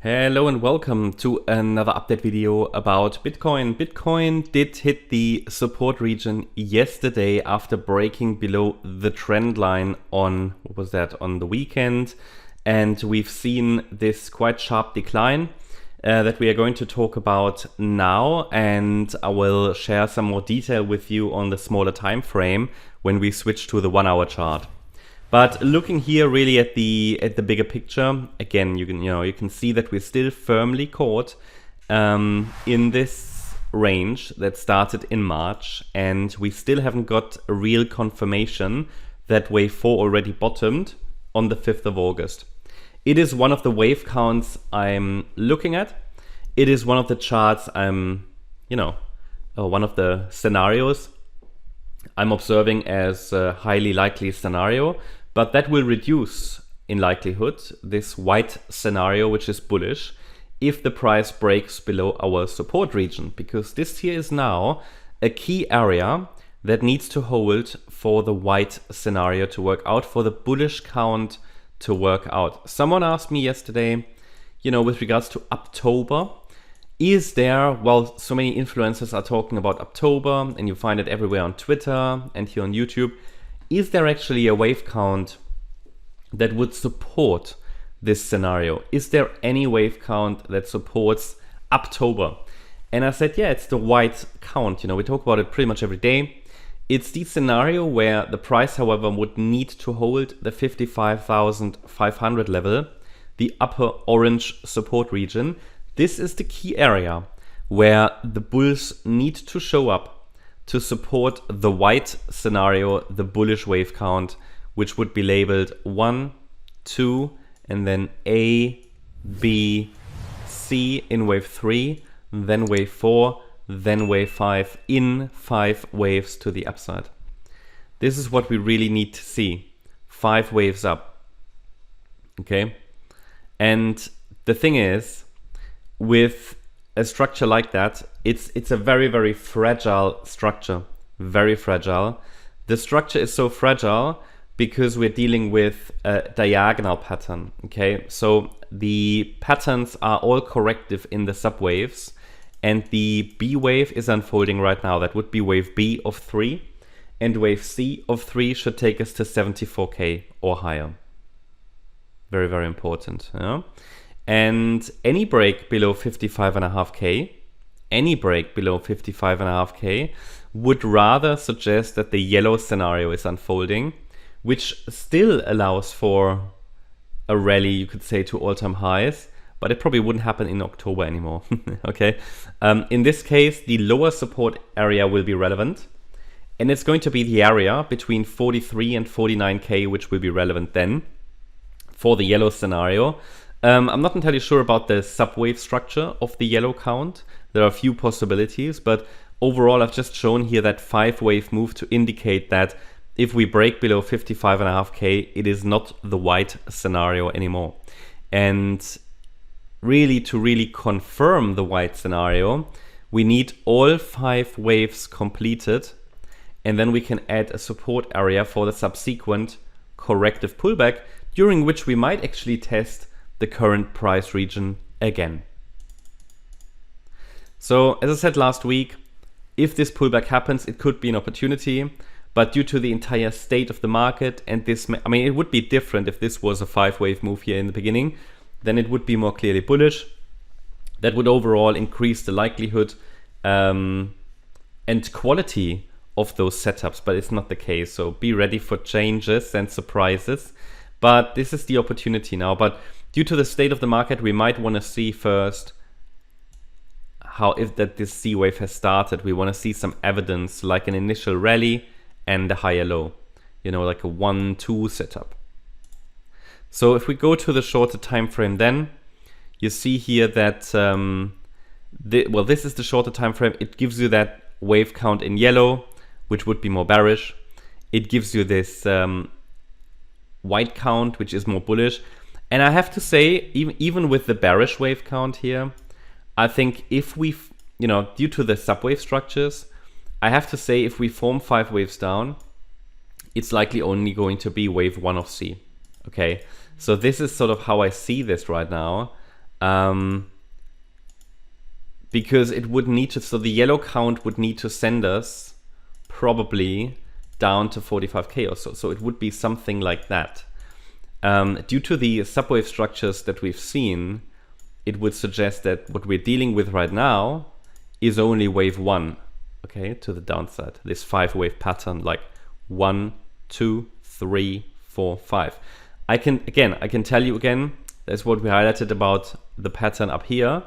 Hello and welcome to another update video about Bitcoin. Bitcoin did hit the support region yesterday after breaking below the trend line on, on the weekend. And we've seen this quite sharp decline that we are going to talk about now. And I will share some more detail with you on the smaller time frame when we switch to the 1 hour chart. But looking here really at the bigger picture, again, you can see that we're still firmly caught in this range that started in March, and we still haven't got a real confirmation that wave 4 already bottomed on the 5th of August. It is one of the wave counts I'm looking at. It is one of the charts one of the scenarios I'm observing as a highly likely scenario. But that will reduce in likelihood this white scenario, which is bullish, if the price breaks below our support region, because this here is now a key area that needs to hold for the white scenario to work out, for the bullish count to work out. Someone asked me yesterday, with regards to October, is there, well, so many influencers are talking about October, and you find it everywhere on Twitter and here on YouTube. Is there actually a wave count that would support this scenario? Is there any wave count that supports October? And I said, yeah, it's the white count. We talk about it pretty much every day. It's the scenario where the price, however, would need to hold the 55,500 level, the upper orange support region. This is the key area where the bulls need to show up to support the white scenario, the bullish wave count, which would be labeled 1, 2, and then A, B, C in wave 3, then wave 4, then wave 5, in 5 waves to the upside. This is what we really need to see. 5 waves up. Okay? And the thing is, with a structure like that, it's a very, very fragile structure. Very fragile. The structure is so fragile because we're dealing with a diagonal pattern. Okay, so the patterns are all corrective in the subwaves, and the B wave is unfolding right now. That would be wave B of 3, and wave C of 3 should take us to 74K or higher. Very, very important. Yeah? And any break below 55.5K, any break below 55.5K would rather suggest that the yellow scenario is unfolding, which still allows for a rally, you could say, to all-time highs, but it probably wouldn't happen in October anymore. Okay. In this case, the lower support area will be relevant, and it's going to be the area between 43 and 49K, which will be relevant then for the yellow scenario. I'm not entirely sure about the subwave structure of the yellow count. There are a few possibilities, but overall I've just shown here that 5 wave move to indicate that if we break below 55.5K, it is not the white scenario anymore. And really, to really confirm the white scenario, we need all 5 waves completed, and then we can add a support area for the subsequent corrective pullback, during which we might actually test the current price region again. So as I said last week, if this pullback happens, it could be an opportunity, but due to the entire state of the market, and this, it would be different if this was a 5 wave move here in the beginning, then it would be more clearly bullish. That would overall increase the likelihood and quality of those setups, but it's not the case. So be ready for changes and surprises, but this is the opportunity now. But due to the state of the market, we might want to see first this C wave has started. We want to see some evidence, like an initial rally and a higher low, like a 1-2 setup. So if we go to the shorter time frame, then you see here that this is the shorter time frame. It gives you that wave count in yellow, which would be more bearish. It gives you this white count, which is more bullish. And I have to say, even with the bearish wave count here, I think if we, due to the subwave structures, I have to say if we form 5 waves down, it's likely only going to be wave 1 of C. Okay, so this is sort of how I see this right now. Because it would need to, so the yellow count would need to send us probably down to 45k or so. So it would be something like that. Due to the subwave structures that we've seen, it would suggest that what we're dealing with right now is only wave 1, okay, to the downside. This 5-wave pattern, like 1, 2, 3, 4, 5. I can tell you again, that's what we highlighted about the pattern up here.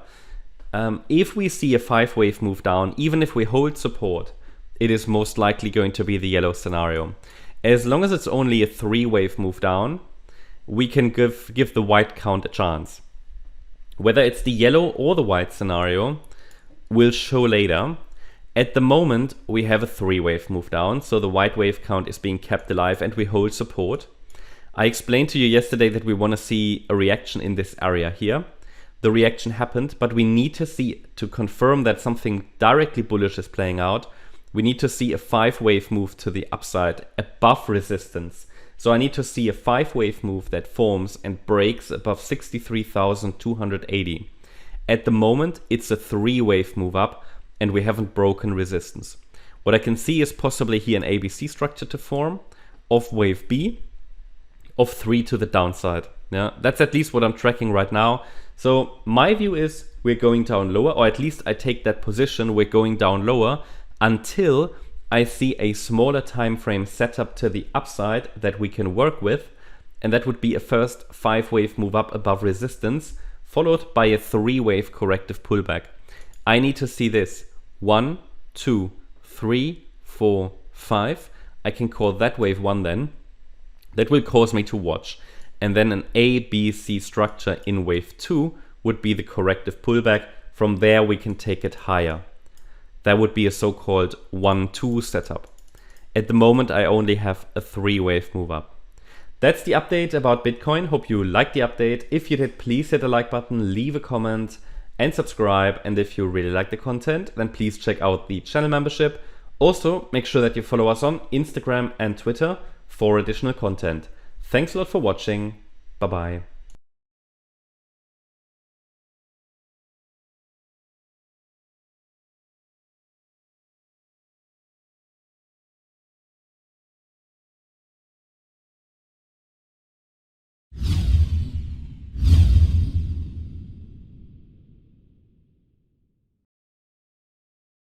If we see a 5-wave move down, even if we hold support, it is most likely going to be the yellow scenario. As long as it's only a 3-wave move down, we can give the white count a chance. Whether it's the yellow or the white scenario, we'll show later. At the moment, we have a 3-wave move down, so the white wave count is being kept alive and we hold support. I explained to you yesterday that we want to see a reaction in this area here. The reaction happened, but we need to see, to confirm that something directly bullish is playing out, we need to see a 5-wave move to the upside above resistance. So I need to see a 5-wave move that forms and breaks above 63,280. At the moment, it's a 3-wave move up and we haven't broken resistance. What I can see is possibly here an ABC structure to form of wave B of 3 to the downside. Yeah, that's at least what I'm tracking right now. So my view is we're going down lower, or at least I take that position, we're going down lower until I see a smaller time frame setup to the upside that we can work with, and that would be a first 5-wave move up above resistance, followed by a 3-wave corrective pullback. I need to see this 1, 2, 3, 4, 5. I can call that wave 1 then. That will cause me to watch. And then an A, B, C structure in wave 2 would be the corrective pullback. From there we can take it higher. That would be a so-called 1-2 setup. At the moment, I only have a 3-wave move up. That's the update about Bitcoin. Hope you liked the update. If you did, please hit the like button, leave a comment and subscribe. And if you really like the content, then please check out the channel membership. Also, make sure that you follow us on Instagram and Twitter for additional content. Thanks a lot for watching. Bye-bye.